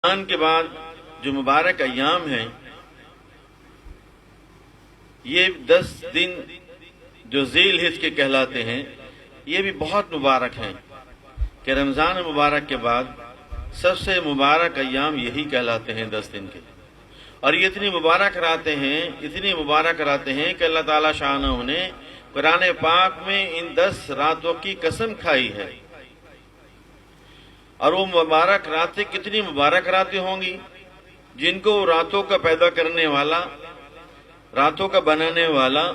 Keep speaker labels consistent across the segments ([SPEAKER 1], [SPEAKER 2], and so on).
[SPEAKER 1] رمضان کے بعد جو مبارک ایام ہیں، یہ 10 دن جو ذی الحجہ کے کہلاتے ہیں، یہ بھی بہت مبارک ہیں کہ رمضان مبارک کے بعد سب سے مبارک ایام یہی کہلاتے ہیں 10 دن کے. اور یہ اتنی مبارک راتیں ہیں کہ اللہ تعالیٰ شانہ نے قرآن پاک میں ان 10 راتوں کی قسم کھائی ہے. اور وہ مبارک راتیں کتنی مبارک راتیں ہوں گی جن کو راتوں کا پیدا کرنے والا، راتوں کا بنانے والا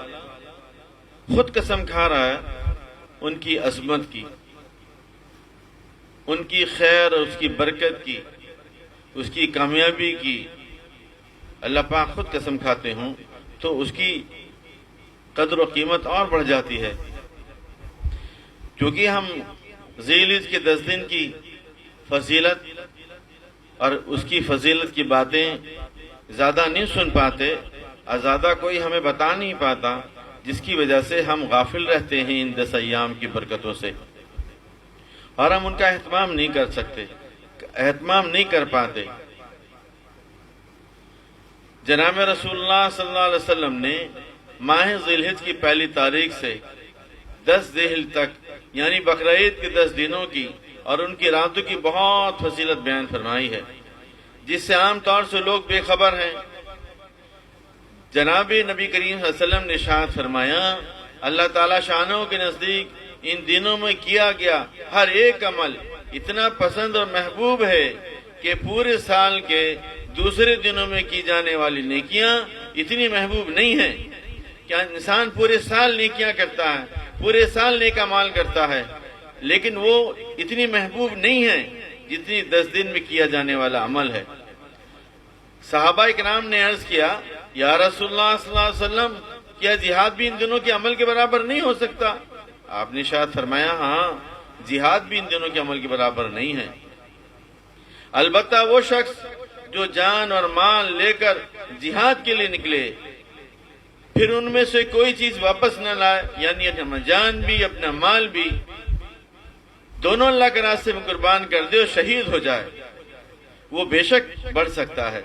[SPEAKER 1] خود قسم کھا رہا ہے ان کی عظمت کی، ان کی خیر اور اس کی برکت کی، اس کی کامیابی کی. اللہ پاک خود قسم کھاتے ہوں تو اس کی قدر و قیمت اور بڑھ جاتی ہے. کیونکہ ہم ذی الحجہ کے 10 دن کی فضیلت اور اس کی فضیلت کی باتیں زیادہ نہیں سن پاتے، اور زیادہ کوئی ہمیں بتا نہیں پاتا، جس کی وجہ سے ہم غافل رہتے ہیں ان 10 ایام کی برکتوں سے، اور ہم ان کا اہتمام نہیں کر پاتے. جناب رسول اللہ صلی اللہ علیہ وسلم نے ماہ ذی الحجہ کی پہلی تاریخ سے 10 ذی الحجہ تک، یعنی بقرعید کے 10 دنوں کی اور ان کی راتوں کی بہت فضیلت بیان فرمائی ہے، جس سے عام طور سے لوگ بے خبر ہیں. جناب نبی کریم صلی اللہ علیہ وسلم نے ارشاد فرمایا، اللہ تعالیٰ شانوں کے نزدیک ان دنوں میں کیا گیا ہر ایک عمل اتنا پسند اور محبوب ہے کہ پورے سال کے دوسرے دنوں میں کی جانے والی نیکیاں اتنی محبوب نہیں ہیں. کیا انسان پورے سال نیکیاں کرتا ہے، پورے سال نیک اعمال کرتا ہے، لیکن وہ اتنی محبوب نہیں ہے جتنی 10 دن میں کیا جانے والا عمل ہے. صحابہ کرام نے عرض کیا، یا رسول اللہ صلی اللہ علیہ وسلم، کیا جہاد بھی ان دنوں کے عمل کے برابر نہیں ہو سکتا؟ آپ نے ارشاد فرمایا، ہاں، جہاد بھی ان دنوں کے عمل کے برابر نہیں ہے. البتہ وہ شخص جو جان اور مال لے کر جہاد کے لیے نکلے، پھر ان میں سے کوئی چیز واپس نہ لائے، یعنی اپنا جان بھی اپنا مال بھی دونوں اللہ کے راستے میں قربان کر دے اور شہید ہو جائے، وہ بے شک بڑھ سکتا ہے.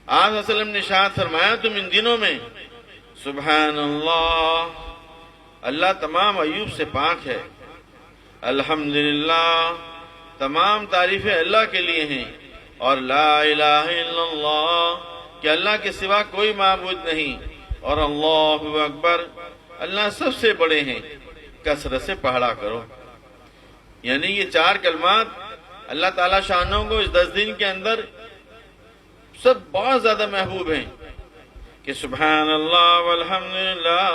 [SPEAKER 1] آپ صلی اللہ علیہ وسلم نے ارشاد فرمایا، تم ان دنوں میں سبحان اللہ، اللہ تمام عیوب سے پاک ہے، الحمدللہ، تمام تعریفیں اللہ کے لیے ہیں، اور لا الہ الا اللہ، کہ اللہ کے سوا کوئی معبود نہیں، اور اللہ اکبر، اللہ سب سے بڑے ہیں، کثرت سے پڑھا کرو. یعنی یہ 4 کلمات اللہ تعالیٰ شانوں کو اس 10 دن کے اندر سب بہت زیادہ محبوب ہیں کہ سبحان اللہ والحمدللہ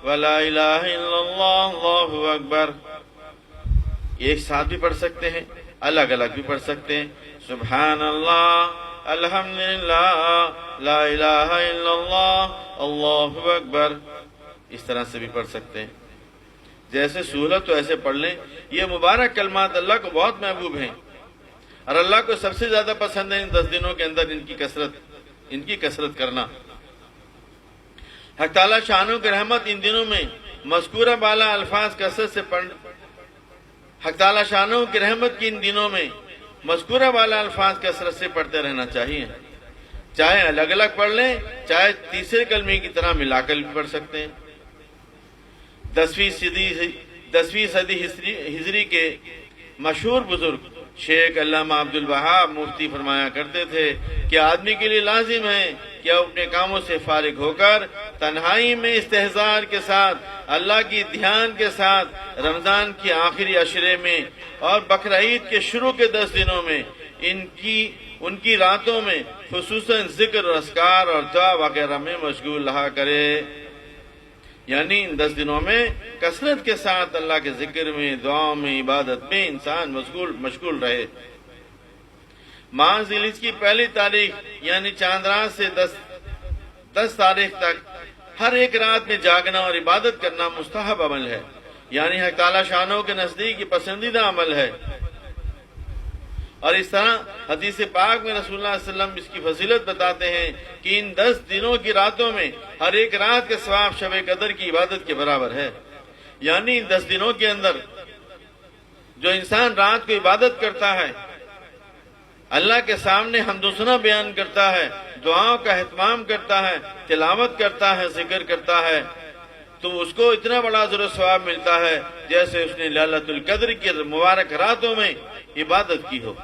[SPEAKER 1] ولا الہ الا اللہ، اللہ اکبر. ایک ساتھ بھی پڑھ سکتے ہیں، الگ الگ بھی پڑھ سکتے ہیں، سبحان اللہ، الحمدللہ، لا الہ الا اللہ، اللہ اکبر. اس طرح سے بھی پڑھ سکتے ہیں، جیسے سہولت تو ایسے پڑھ لیں. یہ مبارک کلمات اللہ کو بہت محبوب ہیں، اور اللہ کو سب سے زیادہ پسند ہے ان 10 دنوں کے اندر ان کی کثرت کرنا. حق تعالیٰ شانوں کی رحمت ان دنوں میں مذکورہ بالا الفاظ کثرت سے حق تعالیٰ شانوں کی رحمت کی ان دنوں میں مذکورہ بالا الفاظ کثرت سے پڑھتے رہنا چاہیے. چاہے الگ الگ پڑھ لیں، چاہے تیسرے کلمے کی طرح ملا کر بھی پڑھ سکتے ہیں. 10ویں صدی ہجری کے مشہور بزرگ شیخ علامہ عبدالوہاب مفتی فرمایا کرتے تھے کہ آدمی کے لیے لازم ہے کہ اپنے کاموں سے فارغ ہو کر تنہائی میں استحضار کے ساتھ، اللہ کی دھیان کے ساتھ، رمضان کی آخری عشرے میں اور بقرعید کے شروع کے 10 دنوں میں ان کی راتوں میں خصوصاً ذکر اور اذکار اور دعا وغیرہ میں مشغول رہا کرے. یعنی ان 10 دنوں میں کثرت کے ساتھ اللہ کے ذکر میں، دعاؤں میں، عبادت میں انسان مشغول رہے. ماہ ذی الحجہ کی پہلی تاریخ یعنی چاند رات سے 10 تاریخ تک ہر ایک رات میں جاگنا اور عبادت کرنا مستحب عمل ہے، یعنی حق تعالیٰ شانوں کے نزدیک یہ پسندیدہ عمل ہے. اور اس طرح حدیث پاک میں رسول اللہ صلی اللہ علیہ وسلم اس کی فضیلت بتاتے ہیں کہ ان 10 دنوں کی راتوں میں ہر ایک رات کا ثواب شب قدر کی عبادت کے برابر ہے. یعنی ان 10 دنوں کے اندر جو انسان رات کو عبادت کرتا ہے اللہ کے سامنے حمد و ثنا بیان کرتا ہے، دعاؤں کا اہتمام کرتا ہے، تلاوت کرتا ہے، ذکر کرتا ہے، تو اس کو اتنا بڑا اجر و ثواب ملتا ہے جیسے اس نے لیلۃ القدر کی مبارک راتوں میں عبادت کی ہو۔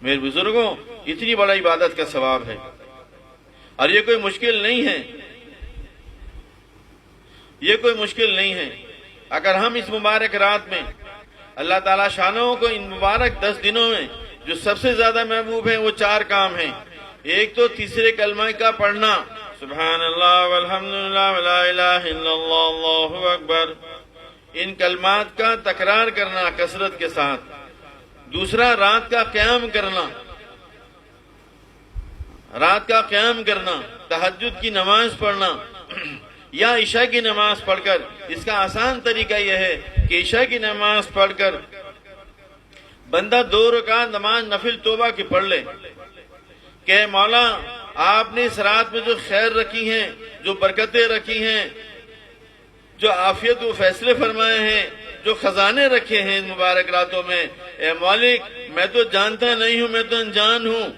[SPEAKER 1] میرے بزرگوں، اتنی بڑا عبادت کا ثواب ہے، اور یہ کوئی مشکل نہیں ہے، یہ کوئی مشکل نہیں ہے۔ اگر ہم اس مبارک رات میں اللہ تعالیٰ شانوں کو ان مبارک 10 دنوں میں جو سب سے زیادہ محبوب ہیں وہ 4 کام ہیں۔ ایک تو تیسرے کلمہ کا پڑھنا، سبحان اللہ والحمد للہ ولا الہ الا اللہ اللہ اکبر، ان کلمات کا تکرار کرنا کثرت کے ساتھ۔ دوسرا، رات کا قیام کرنا، رات کا قیام کرنا، تہجد کی نماز پڑھنا یا عشاء کی نماز پڑھ کر۔ اس کا آسان طریقہ یہ ہے کہ عشاء کی نماز پڑھ کر بندہ 2 رکعت نماز نفل توبہ کی پڑھ لے کہ مولا آپ نے اس رات میں جو خیر رکھی ہیں، جو برکتیں رکھی ہیں، جو عافیت و فیصلے فرمائے ہیں، جو خزانے رکھے ہیں ان مبارک راتوں میں، اے مالک میں تو جانتا نہیں ہوں، میں تو انجان ہوں،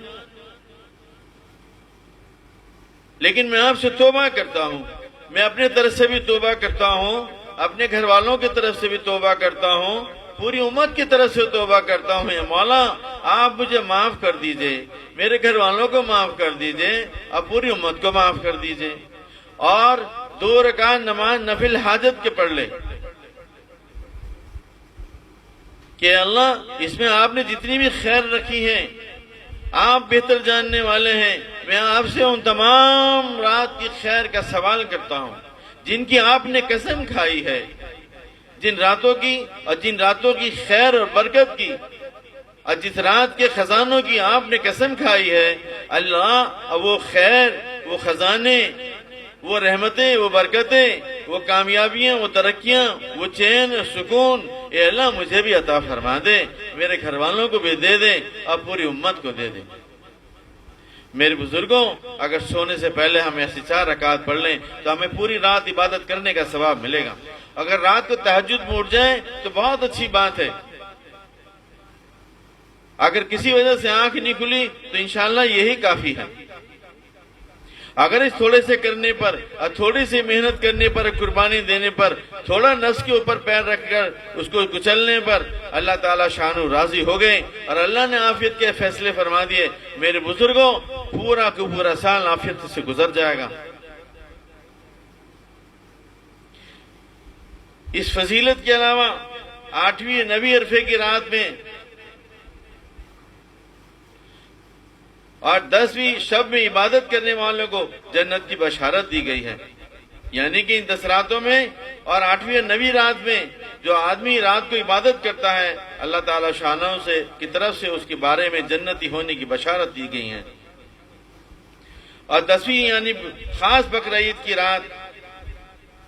[SPEAKER 1] لیکن میں آپ سے توبہ کرتا ہوں، میں اپنے طرف سے بھی توبہ کرتا ہوں، اپنے گھر والوں کی طرف سے بھی توبہ کرتا ہوں، پوری امت کی طرف سے توبہ کرتا ہوں، اے مولا آپ مجھے معاف کر دیجئے، میرے گھر والوں کو معاف کر دیجئے، اور پوری امت کو معاف کر دیجئے۔ اور 2 رکعت نماز نفل حاجت کے پڑھ لے کہ اللہ اس میں آپ نے جتنی بھی خیر رکھی ہے آپ بہتر جاننے والے ہیں، میں آپ سے ان تمام رات کی خیر کا سوال کرتا ہوں جن کی آپ نے قسم کھائی ہے، جن راتوں کی خیر اور برکت کی، اور جس رات کے خزانوں کی آپ نے قسم کھائی ہے، اللہ وہ خیر، وہ خزانے، وہ رحمتیں، وہ برکتیں، وہ کامیابیاں، وہ ترقیاں، وہ چین، سکون، اے اللہ مجھے بھی عطا فرما دے، میرے گھر والوں کو بھی دے دے، اور پوری امت کو دے دے۔ میرے بزرگوں، اگر سونے سے پہلے ہم ایسی 4 رکعت پڑھ لیں تو ہمیں پوری رات عبادت کرنے کا ثواب ملے گا۔ اگر رات کو تہجد میں اٹھ جائیں تو بہت اچھی بات ہے، اگر کسی وجہ سے آنکھ نہیں کھلی تو انشاءاللہ یہی کافی ہے۔ اگر اس تھوڑے سے کرنے پر اور تھوڑی سی محنت کرنے پر، قربانی دینے پر، تھوڑا نفس کے اوپر پیر رکھ کر اس کو کچلنے پر اللہ تعالیٰ شانو راضی ہو گئے اور اللہ نے عافیت کے فیصلے فرما دیے، میرے بزرگوں پورا کا پورا سال عافیت سے گزر جائے گا۔ اس فضیلت کے علاوہ 8ویں نبی عرفے کی رات میں اور 10ویں شب میں عبادت کرنے والوں کو جنت کی بشارت دی گئی ہے، یعنی کہ ان 10 راتوں میں اور 8ویں نبی رات میں جو آدمی رات کو عبادت کرتا ہے اللہ تعالیٰ شانوں سے کی طرف سے اس کے بارے میں جنتی ہونے کی بشارت دی گئی ہے۔ اور 10ویں یعنی خاص بقرعید کی رات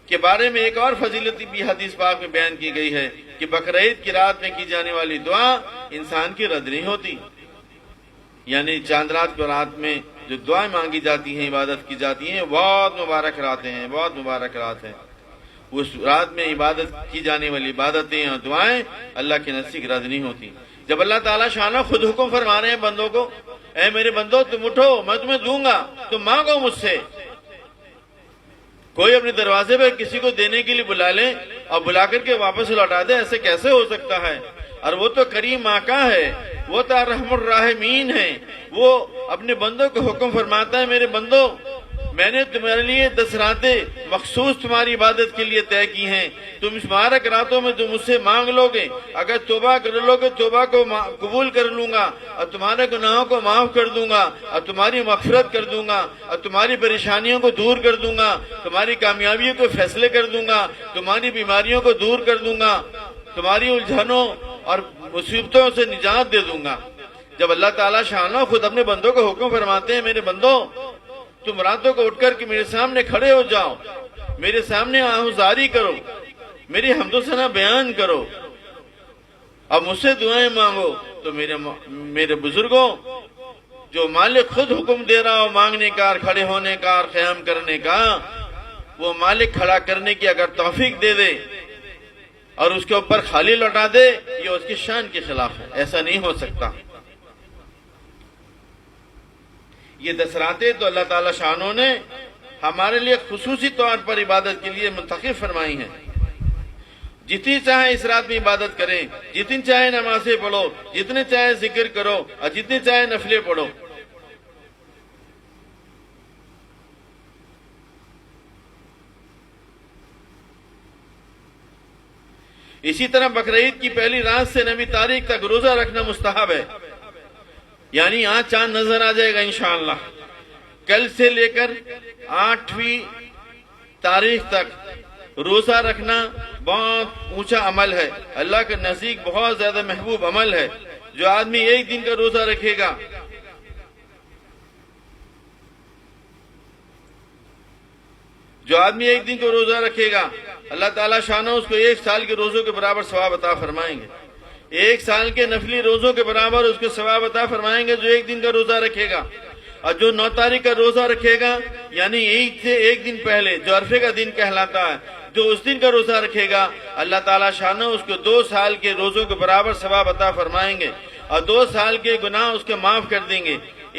[SPEAKER 1] کے بارے میں ایک اور فضیلت بھی حدیث پاک میں بیان کی گئی ہے کہ بقرعید کی رات میں کی جانے والی دعا انسان کی رد نہیں ہوتی، یعنی چاند رات کو رات میں جو دعائیں مانگی جاتی ہیں، عبادت کی جاتی ہیں، بہت مبارک راتیں ہیں، بہت مبارک رات ہیں۔ اس رات میں عبادت کی جانے والی عبادتیں اور دعائیں اللہ کے نزدیک رد نہیں ہوتی۔ جب اللہ تعالیٰ شانہ خود حکم فرما رہے ہیں بندوں کو، اے میرے بندو تم اٹھو میں تمہیں دوں گا، تم مانگو مجھ سے۔ کوئی اپنے دروازے پہ کسی کو دینے کے لیے بلا لے اور بلا کر کے واپس لوٹا دے، ایسے کیسے ہو سکتا ہے؟ اور وہ تو کریم آقا ہے، وہ تو رحم الراحمین ہے، وہ اپنے بندوں کو حکم فرماتا ہے، میرے بندو میں نے تمہارے لیے 10 راتیں مخصوص تمہاری عبادت کے لیے طے کی ہیں، تم اس مبارک راتوں میں تم مجھ سے مانگ لو گے، اگر توبہ کر لو گے توبہ کو قبول کر لوں گا اور تمہارے گناہوں کو معاف کر دوں گا اور تمہاری مغفرت کر دوں گا اور تمہاری پریشانیوں کو دور کر دوں گا، تمہاری کامیابیوں کو فیصلے کر دوں گا، تمہاری بیماریوں کو دور کر دوں گا، تمہاری الجھنوں اور مصیبتوں سے نجات دے دوں گا۔ جب اللہ تعالیٰ شانہ خود اپنے بندوں کو حکم فرماتے ہیں، میرے بندو تم راتوں کو اٹھ کر کے میرے سامنے کھڑے ہو جاؤ، میرے سامنے آہوزاری کرو، میری حمد و ثنا بیان کرو اور مجھ سے دعائیں مانگو، تو میرے بزرگوں جو مالک خود حکم دے رہا ہو مانگنے کا اور کھڑے ہونے کا اور قیام کرنے کا، وہ مالک کھڑا کرنے کی اگر توفیق دے دے اور اس کے اوپر خالی لوٹا دے، یہ اس کی شان کے خلاف ہے، ایسا نہیں ہو سکتا۔ یہ 10 راتیں تو اللہ تعالی شانوں نے ہمارے لیے خصوصی طور پر عبادت کے لیے منتخب فرمائی ہیں. جتنی چاہے اس رات میں عبادت کریں، جتنی چاہے نمازیں پڑھو، جتنے چاہے ذکر کرو اور جتنے چاہے نفلیں پڑھو. اسی طرح بقرعید کی پہلی رات سے 9ویں تاریخ تک روزہ رکھنا مستحب ہے. یعنی آج چاند نظر آ جائے گا انشاءاللہ. کل سے لے کر 8ویں تاریخ تک روزہ رکھنا بہت اونچا عمل ہے، اللہ کے نزدیک بہت زیادہ محبوب عمل ہے. جو آدمی ایک دن کا روزہ رکھے گا، اللہ تعالیٰ شانہ اس کو 1 سال کے روزوں کے برابر ثواب عطا فرمائیں گے. 1 سال کے نفلی روزوں کے برابر اس کو ثواب عطا فرمائیں گے جو ایک دن کا روزہ رکھے گا. اور جو 9 تاریخ کا روزہ رکھے گا، یعنی عید سے ایک دن پہلے جو عرفے کا دن کہلاتا ہے، جو اس دن کا روزہ رکھے گا، اللہ تعالیٰ شانہ اس کو 2 سال کے روزوں کے برابر ثواب عطا فرمائیں گے اور 2 سال کے گناہ اس کے معاف کر دیں گے.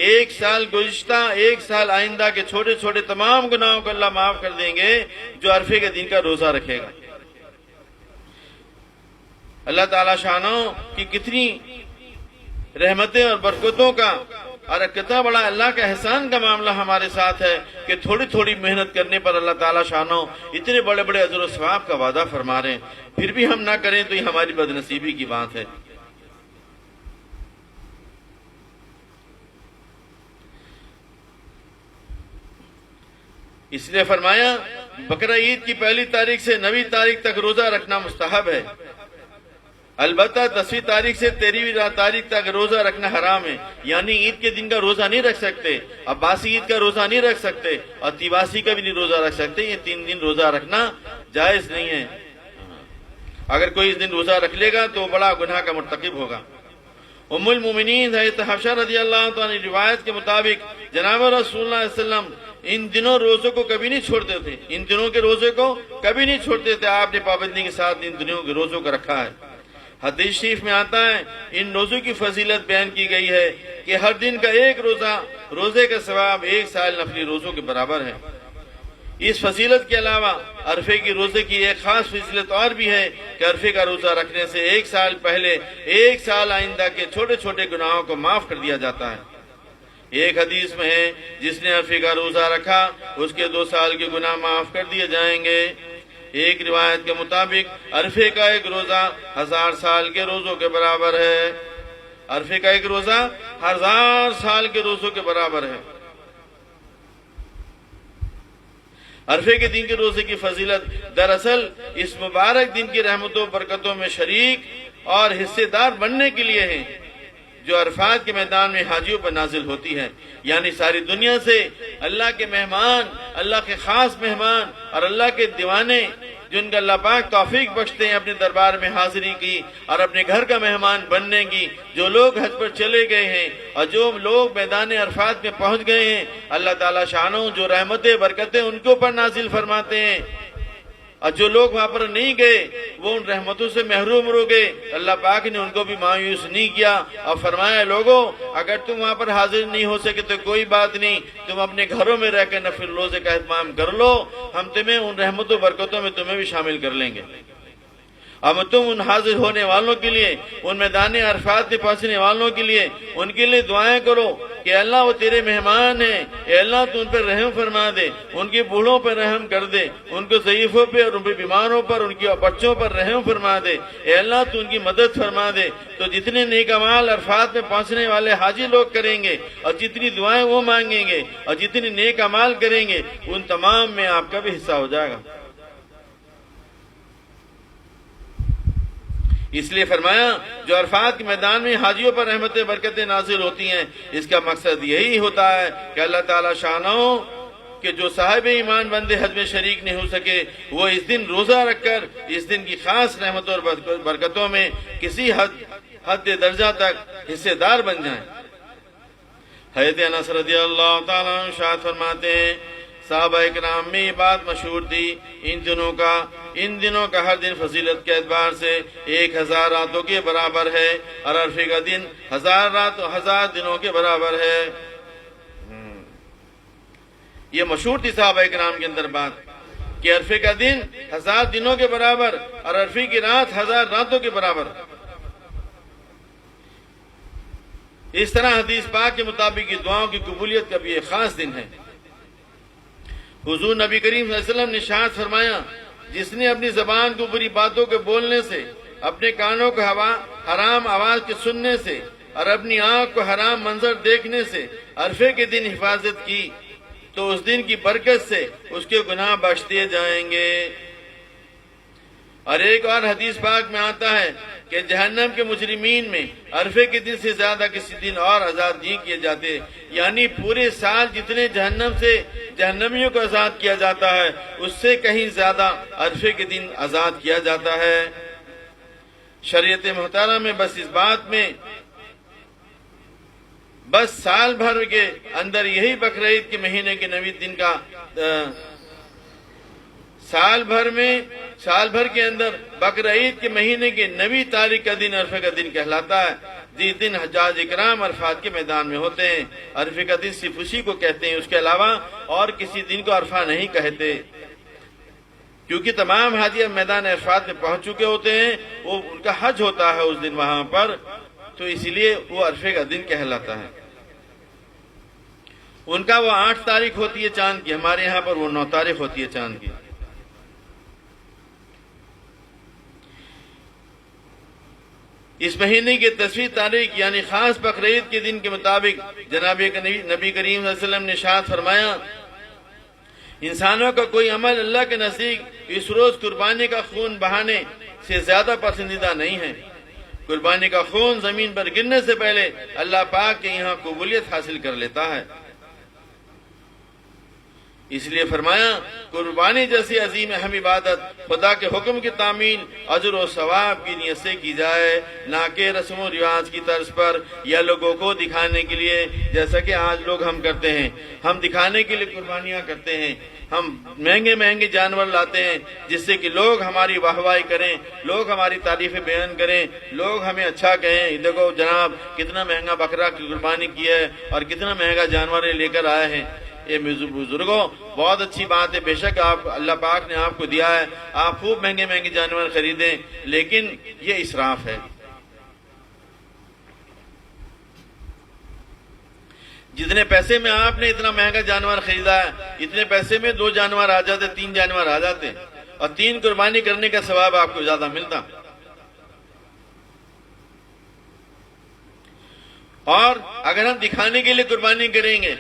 [SPEAKER 1] 1 سال گزشتہ، 1 سال آئندہ کے چھوٹے چھوٹے تمام گناہوں کو اللہ معاف کر دیں گے جو عرفے کے دن کا روزہ رکھے گا. اللہ تعالیٰ شانوں کی کتنی رحمتیں اور برکتوں کا اور کتنا بڑا اللہ کا احسان کا معاملہ ہمارے ساتھ ہے کہ تھوڑی تھوڑی محنت کرنے پر اللہ تعالیٰ شانوں اتنے بڑے بڑے اجر و ثواب کا وعدہ فرما رہے ہیں. پھر بھی ہم نہ کریں تو یہ ہماری بدنصیبی کی بات ہے. اس لیے فرمایا بقرعید کی پہلی تاریخ سے 9ویں تاریخ تک روزہ رکھنا مستحب ہے. البتہ 10ویں تاریخ سے 13ویں تاریخ تک روزہ رکھنا حرام ہے. یعنی عید کے دن کا روزہ نہیں رکھ سکتے، عباسی عید کا روزہ نہیں رکھ سکتے اور تیواسی کا بھی نہیں روزہ رکھ سکتے. یہ 3 دن روزہ رکھنا جائز نہیں ہے. اگر کوئی اس دن روزہ رکھ لے گا تو بڑا گناہ کا مرتکب ہوگا. ام المومنین حضرت حفصہ رضی اللہ عنہ روایت کے مطابق جناب رسول اللہ علیہ وسلم ان دنوں روزوں کو کبھی نہیں چھوڑتے تھے. ان دنوں کے روزے کو کبھی نہیں چھوڑتے تھے. آپ نے پابندی کے ساتھ ان دنوں کے روزوں کو رکھا ہے. حدیث شریف میں آتا ہے ان روزوں کی فضیلت بیان کی گئی ہے کہ ہر دن کا ایک روزے کا ثواب 1 سال نفلی روزوں کے برابر ہے. اس فضیلت کے علاوہ عرفے کی روزے کی ایک خاص فضیلت اور بھی ہے کہ عرفے کا روزہ رکھنے سے 1 سال پہلے 1 سال آئندہ کے چھوٹے چھوٹے گناہوں کو معاف کر دیا جاتا ہے. ایک حدیث میں ہے جس نے عرفے کا روزہ رکھا اس کے 2 سال کے گناہ معاف کر دیے جائیں گے. ایک روایت کے مطابق عرفے کا ایک روزہ 1000 سال کے روزوں کے برابر ہے. عرفے کا ایک روزہ 1000 سال کے روزوں کے برابر ہے. عرفے کے دن کے روزے کی فضیلت دراصل اس مبارک دن کی رحمتوں برکتوں میں شریک اور حصے دار بننے کے لیے ہے جو عرفات کے میدان میں حاجیوں پر نازل ہوتی ہے. یعنی ساری دنیا سے اللہ کے مہمان، اللہ کے خاص مہمان اور اللہ کے دیوانے جن کا اللہ پاک توفیق بخشتے ہیں اپنے دربار میں حاضری کی اور اپنے گھر کا مہمان بننے کی. جو لوگ حج پر چلے گئے ہیں اور جو لوگ میدان عرفات میں پہنچ گئے ہیں، اللہ تعالیٰ شانوں جو رحمتیں برکتیں ان کے اوپر نازل فرماتے ہیں. اور جو لوگ وہاں پر نہیں گئے وہ ان رحمتوں سے محروم رہ گئے. اللہ پاک نے ان کو بھی مایوس نہیں کیا اور فرمایا لوگوں اگر تم وہاں پر حاضر نہیں ہو سکے تو کوئی بات نہیں، تم اپنے گھروں میں رہ کر نفل روزے کا اہتمام کر لو، ہم تمہیں ان رحمتوں برکتوں میں تمہیں بھی شامل کر لیں گے. اب تم ان حاضر ہونے والوں کے لیے، ان میدان عرفات میں پہنچنے والوں کے لیے ان کے لیے دعائیں کرو کہ اللہ وہ تیرے مہمان ہیں، اے اللہ تو ان پر رحم فرما دے، ان کے بوڑھوں پر رحم کر دے، ان کے ضعیفوں پر اور ان کے بیماروں پر، ان کے بچوں پر رحم فرما دے، اے اللہ تو ان کی مدد فرما دے. تو جتنے نیک اعمال عرفات میں پہنچنے والے حاجی لوگ کریں گے اور جتنی دعائیں وہ مانگیں گے اور جتنی نیک اعمال کریں گے ان تمام میں آپ کا بھی حصہ ہو جائے گا. اس لیے فرمایا جو عرفات کے میدان میں حاجیوں پر رحمتیں برکتیں نازل ہوتی ہیں اس کا مقصد یہی ہوتا ہے کہ اللہ تعالیٰ شانوں کہ جو صاحب ایمان بندے حج میں شریک نہیں ہو سکے وہ اس دن روزہ رکھ کر اس دن کی خاص رحمتوں اور برکتوں میں کسی حد درجہ تک حصے دار بن جائیں. حضرت انس رضی اللہ تعالیٰ عنہ ارشاد فرماتے ہیں صحابہ اکرام میں یہ بات مشہور تھی ان دنوں کا ہر دن فضیلت کے اعتبار سے 1000 راتوں کے برابر ہے اور عرفے کا دن 1000 دنوں کے برابر ہے. یہ مشہور تھی صحابہ کرام کے اندر بات کہ عرفے کا دن 1000 دنوں کے برابر اور عرفے کی رات 1000 راتوں کے برابر. اس طرح حدیث پاک کے مطابق یہ دعاؤں کی قبولیت کا بھی ایک خاص دن ہے. حضور نبی کریم صلی اللہ علیہ وسلم نے ارشاد فرمایا جس نے اپنی زبان کو بری باتوں کے بولنے سے، اپنے کانوں کو حرام آواز کے سننے سے اور اپنی آنکھ کو حرام منظر دیکھنے سے عرفے کے دن حفاظت کی تو اس دن کی برکت سے اس کے گناہ بخش دیے جائیں گے. اور ایک اور حدیث پاک میں آتا ہے کہ جہنم کے مجرمین میں عرفے کے دن سے زیادہ کسی دن اور آزاد نہیں کیے جاتے، یعنی پورے سال جتنے جہنم سے جہنمیوں کو آزاد کیا جاتا ہے اس سے کہیں زیادہ عرفے کے دن آزاد کیا جاتا ہے. شریعت محترمہ میں بس اس بات میں بس سال بھر کے اندر یہی بقرعید کے مہینے کے نویں دن کا سال بھر کے اندر بقرعید کے مہینے کے 9 تاریخ کا دن عرفے کا دن کہلاتا ہے. جس دن حجاج اکرام عرفات کے میدان میں ہوتے ہیں. عرفے کا دن صرف اسی کو کہتے ہیں، اس کے علاوہ اور کسی دن کو عرفہ نہیں کہتے، کیونکہ تمام حاجی میدان عرفات میں پہنچ چکے ہوتے ہیں. وہ ان کا حج ہوتا ہے اس دن وہاں پر، تو اسی لیے وہ عرفے کا دن کہلاتا ہے. ان کا وہ 8 تاریخ ہوتی ہے چاند کی، ہمارے یہاں پر وہ 9 تاریخ ہوتی ہے چاند کی. اس مہینے کی 10ویں تاریخ یعنی خاص بقرعید کے دن کے مطابق جناب نبی کریم صلی اللہ علیہ وسلم نے ارشاد فرمایا انسانوں کا کوئی عمل اللہ کے نزدیک اس روز قربانی کا خون بہانے سے زیادہ پسندیدہ نہیں ہے. قربانی کا خون زمین پر گرنے سے پہلے اللہ پاک کے یہاں قبولیت حاصل کر لیتا ہے. اس لیے فرمایا قربانی جیسی عظیم اہم عبادت خدا کے حکم کی تعمیل اجر و ثواب کی نیت سے کی جائے، نہ کہ رسم و رواج کی طرز پر یا لوگوں کو دکھانے کے لیے، جیسا کہ آج لوگ ہم کرتے ہیں. ہم دکھانے کے لیے قربانیاں کرتے ہیں، ہم مہنگے جانور لاتے ہیں جس سے کہ لوگ ہماری واہواہی کریں، لوگ ہماری تعریفیں بیان کریں، لوگ ہمیں اچھا کہیں، دیکھو جناب کتنا مہنگا بکرا کی قربانی کی ہے اور کتنا مہنگا جانور لے کر آئے ہیں. یہ بزرگوں بہت اچھی بات ہے، بے شک آپ اللہ پاک نے آپ کو دیا ہے، آپ خوب مہنگے جانور خریدیں، لیکن یہ اسراف ہے. جتنے پیسے میں آپ نے اتنا مہنگا جانور خریدا ہے، اتنے پیسے میں 2 جانور آ جاتے، 3 جانور آ جاتے اور 3 قربانی کرنے کا ثواب آپ کو زیادہ ملتا. اور اگر ہم دکھانے کے لیے قربانی کریں گے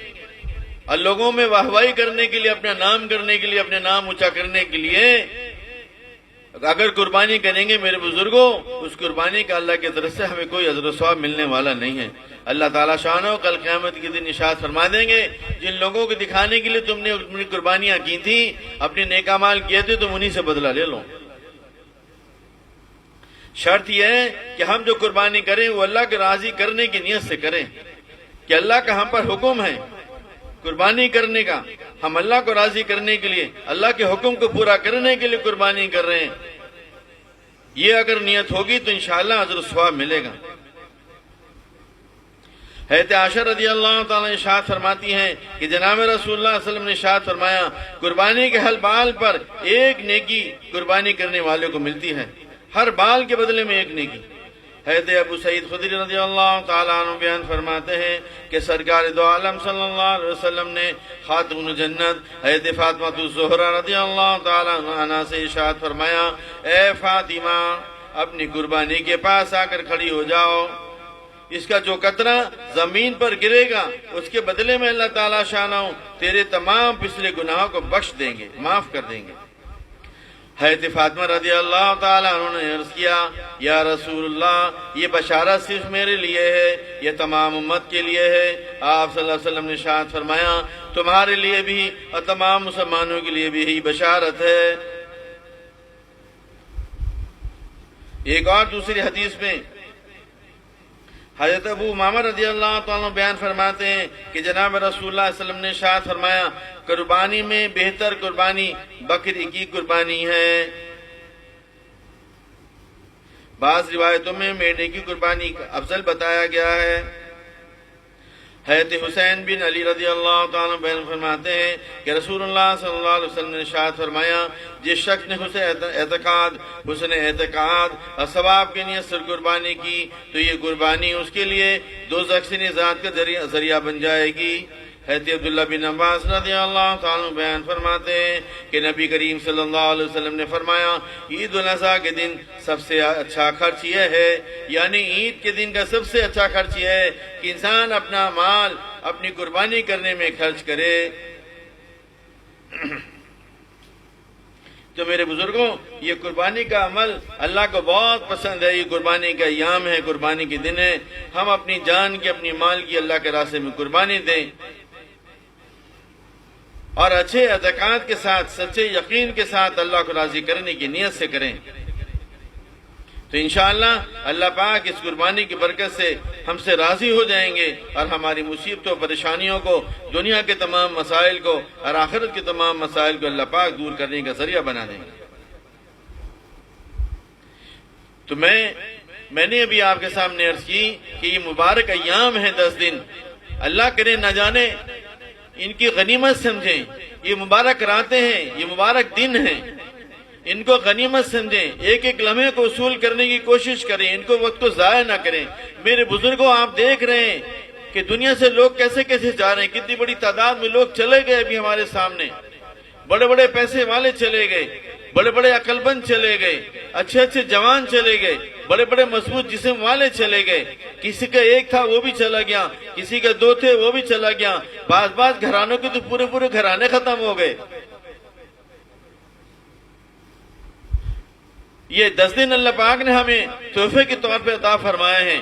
[SPEAKER 1] اور لوگوں میں واہواہی کرنے کے لیے، اپنا نام کرنے کے لیے، اپنے نام اونچا کرنے کے لیے اگر قربانی کریں گے میرے بزرگوں، اس قربانی کا اللہ کی طرف سے ہمیں کوئی اجر و ثواب ملنے والا نہیں ہے. اللہ تعالیٰ شانہ کل قیامت کے دن ارشاد فرما دیں گے جن لوگوں کو دکھانے کے لیے تم نے اپنی قربانیاں کی تھیں، اپنے نیک اعمال کیے تھے، تم انہی سے بدلہ لے لو. شرط یہ ہے کہ ہم جو قربانی کریں وہ اللہ کے راضی کرنے کی نیت سے کریں، کہ اللہ کا ہم پر حکم ہے قربانی کرنے کا، ہم اللہ کو راضی کرنے کے لیے، اللہ کے حکم کو پورا کرنے کے لیے قربانی کر رہے ہیں. یہ اگر نیت ہوگی تو انشاءاللہ اجر و ثواب ملے گا. حضرت عائشہ رضی اللہ تعالیٰ ارشاد فرماتی ہیں کہ جناب رسول اللہ صلی اللہ علیہ وسلم نے ارشاد فرمایا قربانی کے ہر بال پر ایک نیکی قربانی کرنے والے کو ملتی ہے، ہر بال کے بدلے میں ایک نیکی. حضرت ابو سعید خدری رضی اللہ تعالیٰ عنہ بیان فرماتے ہیں کہ سرکار دو عالم صلی اللہ علیہ وسلم نے خاتون جنت حضرت فاطمہ الزہرا رضی اللہ تعالیٰ عنہ سے ارشاد فرمایا اے فاطمہ اپنی قربانی کے پاس آ کر کھڑی ہو جاؤ، اس کا جو قطرہ زمین پر گرے گا اس کے بدلے میں اللہ تعالیٰ شانہ تیرے تمام پچھلے گناہوں کو بخش دیں گے، معاف کر دیں گے. حضرت فاطمہ رضی اللہ تعالیٰ عنہ نے عرض کیا یا رسول اللہ یہ بشارت صرف میرے لیے ہے، یہ تمام امت کے لیے ہے؟ آپ صلی اللہ علیہ وسلم نے ارشاد فرمایا تمہارے لیے بھی اور تمام مسلمانوں کے لیے بھی یہی بشارت ہے. ایک اور دوسری حدیث میں حضرت ابو امامہ رضی اللہ تعالیٰ بیان فرماتے ہیں کہ جناب رسول اللہ صلی اللہ علیہ وسلم نے ارشاد فرمایا قربانی میں بہتر قربانی بکری کی قربانی ہے. بعض روایتوں میں میڑے کی قربانی افضل بتایا گیا ہے. حضرت حسین بن علی رضی اللہ تعالیٰ عنہ فرماتے ہیں کہ رسول اللہ صلی اللہ علیہ وسلم نے ارشاد فرمایا، جس شخص نے حسن اعتقاد اور ثواب کی نیت سے قربانی کی تو یہ قربانی اس کے لیے دوزخ سے نجات کا ذریعہ بن جائے گی۔ حضرت عبداللہ بن عباس رضی اللہ تعالیٰ بیان فرماتے ہیں کہ نبی کریم صلی اللہ علیہ وسلم نے فرمایا، عید الاضحیٰ کے دن سب سے اچھا خرچ یہ ہے، یعنی عید کے دن کا سب سے اچھا خرچ یہ ہے کہ انسان اپنا مال اپنی قربانی کرنے میں خرچ کرے۔ تو میرے بزرگوں، یہ قربانی کا عمل اللہ کو بہت پسند ہے۔ یہ قربانی کا ایام ہے، قربانی کے دن ہے۔ ہم اپنی جان کی، اپنی مال کی اللہ کے راستے میں قربانی دیں اور اچھے اعتقاد کے ساتھ، سچے یقین کے ساتھ اللہ کو راضی کرنے کی نیت سے کریں، تو انشاءاللہ اللہ پاک اس قربانی کی برکت سے ہم سے راضی ہو جائیں گے اور ہماری مصیبتوں پریشانیوں کو، دنیا کے تمام مسائل کو اور آخرت کے تمام مسائل کو اللہ پاک دور کرنے کا ذریعہ بنا دیں گے۔ تو میں نے ابھی آپ کے سامنے عرض کی کہ یہ مبارک ایام ہیں، 10 دن، اللہ کرے نہ جانے ان کی غنیمت سمجھیں۔ یہ مبارک راتیں ہیں، یہ مبارک دن ہیں، ان کو غنیمت سمجھیں، ایک ایک لمحے کو وصول کرنے کی کوشش کریں، ان کو وقت کو ضائع نہ کریں۔ میرے بزرگوں، آپ دیکھ رہے ہیں کہ دنیا سے لوگ کیسے کیسے جا رہے ہیں، کتنی بڑی تعداد میں لوگ چلے گئے ابھی ہمارے سامنے، بڑے بڑے پیسے والے چلے گئے، بڑے بڑے عقل مند چلے گئے، اچھے اچھے جوان چلے گئے، بڑے بڑے مضبوط جسم والے چلے گئے، کسی کا ایک تھا وہ بھی چلا گیا، کسی کا 2 تھے وہ بھی چلا گیا، بعض گھرانوں کے تو پورے گھرانے ختم ہو گئے۔ یہ 10 دن اللہ پاک نے ہمیں تحفے کے طور پر عطا فرمائے ہیں،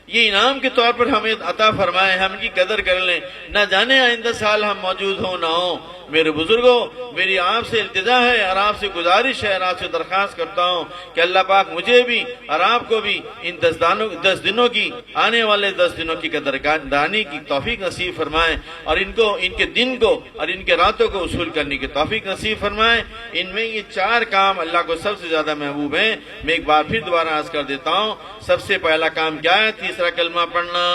[SPEAKER 1] یہ انعام کے طور پر ہمیں عطا فرمائے ہیں، ہم ان کی قدر کر لیں، نہ جانے آئندہ سال ہم موجود ہوں نہ ہوں۔ میرے بزرگوں، میری آپ سے التجا ہے اور آپ سے گزارش ہے اور آپ سے درخواست کرتا ہوں کہ اللہ پاک مجھے بھی اور آپ کو بھی ان 10 دنوں کی، آنے والے 10 دنوں کی قدر دانی کی توفیق نصیب فرمائے اور ان کے دن کو اور ان کے راتوں کو وصول کرنے کی توفیق نصیب فرمائے۔ ان میں یہ 4 کام اللہ کو سب سے زیادہ محبوب ہیں۔ میں ایک بار پھر دوبارہ عرض کر دیتا ہوں، سب سے پہلا کام کیا ہے؟ تیسرا کلمہ پڑھنا،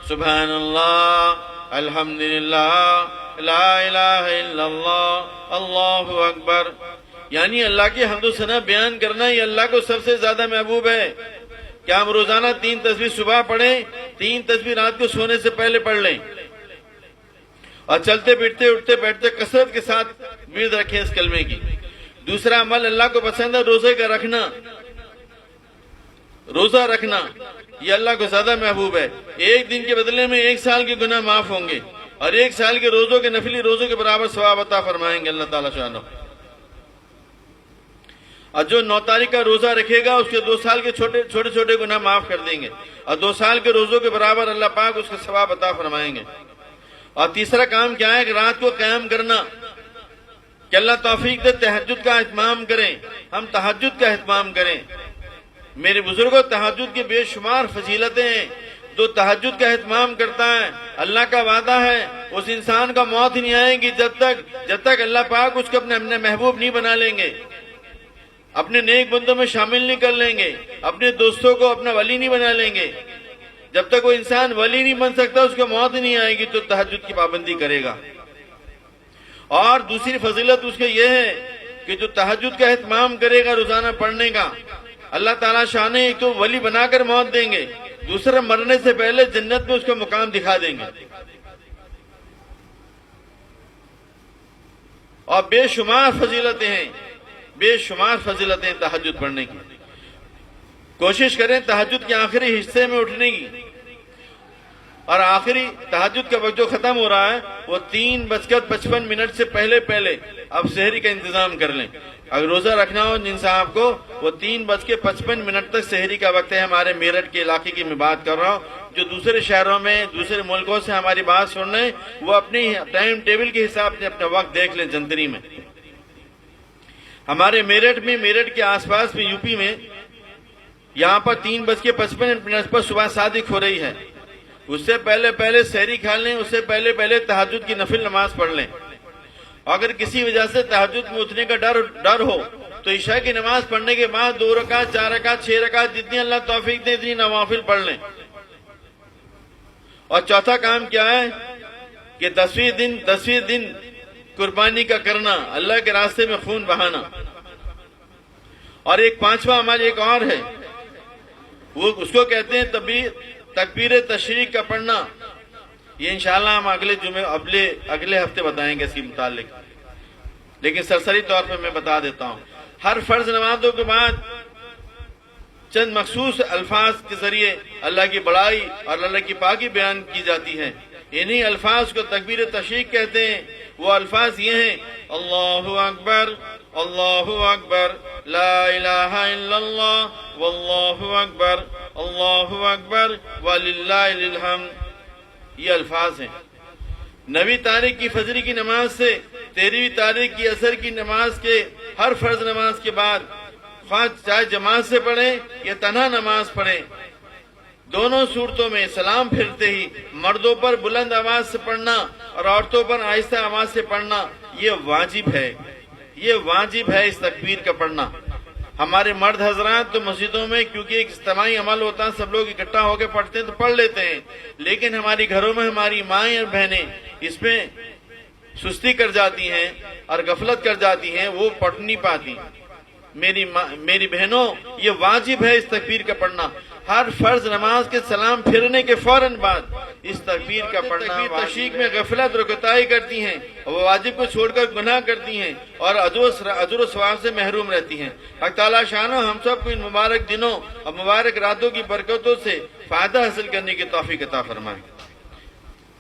[SPEAKER 1] سبحان اللہ، الحمدللہ، لا الہ الا اللہ، اللہ اکبر، یعنی اللہ کی حمد و ثنا بیان کرنا یہ اللہ کو سب سے زیادہ محبوب ہے۔ کیا ہم روزانہ 3 تسبیح صبح پڑھیں، 3 تسبیح رات کو سونے سے پہلے پڑھ لیں اور چلتے پھرتے اٹھتے بیٹھتے کثرت کے ساتھ ورد رکھیں اس کلمے کی۔ دوسرا عمل اللہ کو پسند ہے روزے کا رکھنا، روزہ رکھنا یہ اللہ کو زیادہ محبوب ہے۔ ایک دن کے بدلے میں 1 سال کے گناہ معاف ہوں گے اور 1 سال کے روزوں کے نفلی روزوں کے برابر ثواب عطا فرمائیں گے اللہ تعالیٰ شانہ۔ اور جو 9 تاریخ کا روزہ رکھے گا اس کے 2 سال کے چھوٹے گناہ معاف کر دیں گے اور 2 سال کے روزوں کے برابر اللہ پاک اس کا ثواب عطا فرمائیں گے۔ اور تیسرا کام کیا ہے کہ رات کو قیام کرنا، کہ اللہ توفیق دے تہجد کا اہتمام کریں، ہم تہجد کا اہتمام کریں۔ میرے بزرگوں، تہجد کی بے شمار فضیلتیں ہیں۔ جو تہجد کا اہتمام کرتا ہے، اللہ کا وعدہ ہے اس انسان کا موت نہیں آئے گی جب تک اللہ پاک اس کو اپنے محبوب نہیں بنا لیں گے، اپنے نیک بندوں میں شامل نہیں کر لیں گے، اپنے دوستوں کو اپنا ولی نہیں بنا لیں گے۔ جب تک وہ انسان ولی نہیں بن سکتا، اس کو موت نہیں آئے گی تو تہجد کی پابندی کرے گا۔ اور دوسری فضیلت اس کے یہ ہے کہ جو تہجد کا اہتمام کرے گا روزانہ پڑھنے کا، اللہ تعالیٰ شان ایک تو ولی بنا کر موت دیں گے، دوسرا مرنے سے پہلے جنت میں اس کا مقام دکھا دیں گے۔ اور بے شمار فضیلتیں ہیں، بے شمار فضیلتیں تہجد پڑھنے کی۔ کوشش کریں تہجد کے آخری حصے میں اٹھنے کی، اور آخری تہجد کا وقت جو ختم ہو رہا ہے وہ 3:55 سے پہلے اب سحری کا انتظام کر لیں۔ اگر روزہ رکھنا ہو جن صاحب کو، وہ 3:55 تک سحری کا وقت ہے۔ ہمارے میرٹھ کے علاقے کی میں بات کر رہا ہوں، جو دوسرے شہروں میں دوسرے ملکوں سے ہماری بات سن رہے ہیں وہ اپنی ٹائم ٹیبل کے حساب سے اپنا وقت دیکھ لیں۔ جنتری میں ہمارے میرٹھ کے آس پاس میں یوپی میں یہاں پر 3:55 پر صبح صادق ہو رہی ہے۔ اس سے پہلے سحری کھا لیں، اس سے پہلے تہجد کی نفل نماز پڑھ لیں۔ اگر کسی وجہ سے تہجد میں اٹھنے کا ڈر ہو تو عشاء کی نماز پڑھنے کے بعد 2 رکعت 4 رکعت 6 رکعت جتنی اللہ توفیق دے اتنی نوافل پڑھ لیں۔ اور چوتھا کام کیا ہے کہ 10ویں دن قربانی کا کرنا، اللہ کے راستے میں خون بہانا. اور ایک 5واں عمل ایک اور ہے، وہ اس کو کہتے ہیں تکبیر تشریق کا پڑھنا. یہ انشاءاللہ ہم اگلے ہفتے بتائیں گے اس کے متعلق، لیکن سرسری طور پر میں بتا دیتا ہوں. ہر فرض نمازوں کے بعد چند مخصوص الفاظ کے ذریعے اللہ کی بڑائی اور اللہ کی پاکی بیان کی جاتی ہے. انہی الفاظ کو تکبیر تشریق کہتے ہیں. وہ الفاظ یہ ہیں: اللہ اکبر، اللہ اکبر، لا الہ الا اللہ، واللہ اکبر، اللہ اکبر، وللہ الحمد. یہ الفاظ ہیں. 9ویں تاریخ کی فجر کی نماز سے 13ویں تاریخ کی عصر کی نماز کے ہر فرض نماز کے بعد، خواہ چاہے جماعت سے پڑھیں یا تنہا نماز پڑھیں، دونوں صورتوں میں سلام پھرتے ہی مردوں پر بلند آواز سے پڑھنا اور عورتوں پر آہستہ آواز سے پڑھنا یہ واجب ہے. یہ واجب ہے اس تکبیر کا پڑھنا. ہمارے مرد حضرات تو مسجدوں میں کیونکہ ایک اجتماعی عمل ہوتا ہے، سب لوگ اکٹھا ہو کے پڑھتے ہیں تو پڑھ لیتے ہیں، لیکن ہماری گھروں میں ہماری مائیں اور بہنیں اس میں سستی کر جاتی ہیں اور غفلت کر جاتی ہیں، وہ پڑھ نہیں پاتی. میری بہنوں، یہ واجب ہے اس تکبیر کا پڑھنا. ہر فرض نماز کے سلام پھرنے کے فوراً بعد اس تکبیر کا پڑھنا. تشریق میں غفلت اور کوتاہی کرتی ہیں اور وہ واجب کو چھوڑ کر گناہ کرتی ہیں اور اجر و ثواب سے محروم رہتی ہیں. حق تعالیٰ شانہ ہم سب کو ان مبارک دنوں اور مبارک راتوں کی برکتوں سے فائدہ حاصل کرنے کی توفیق عطا فرمائے.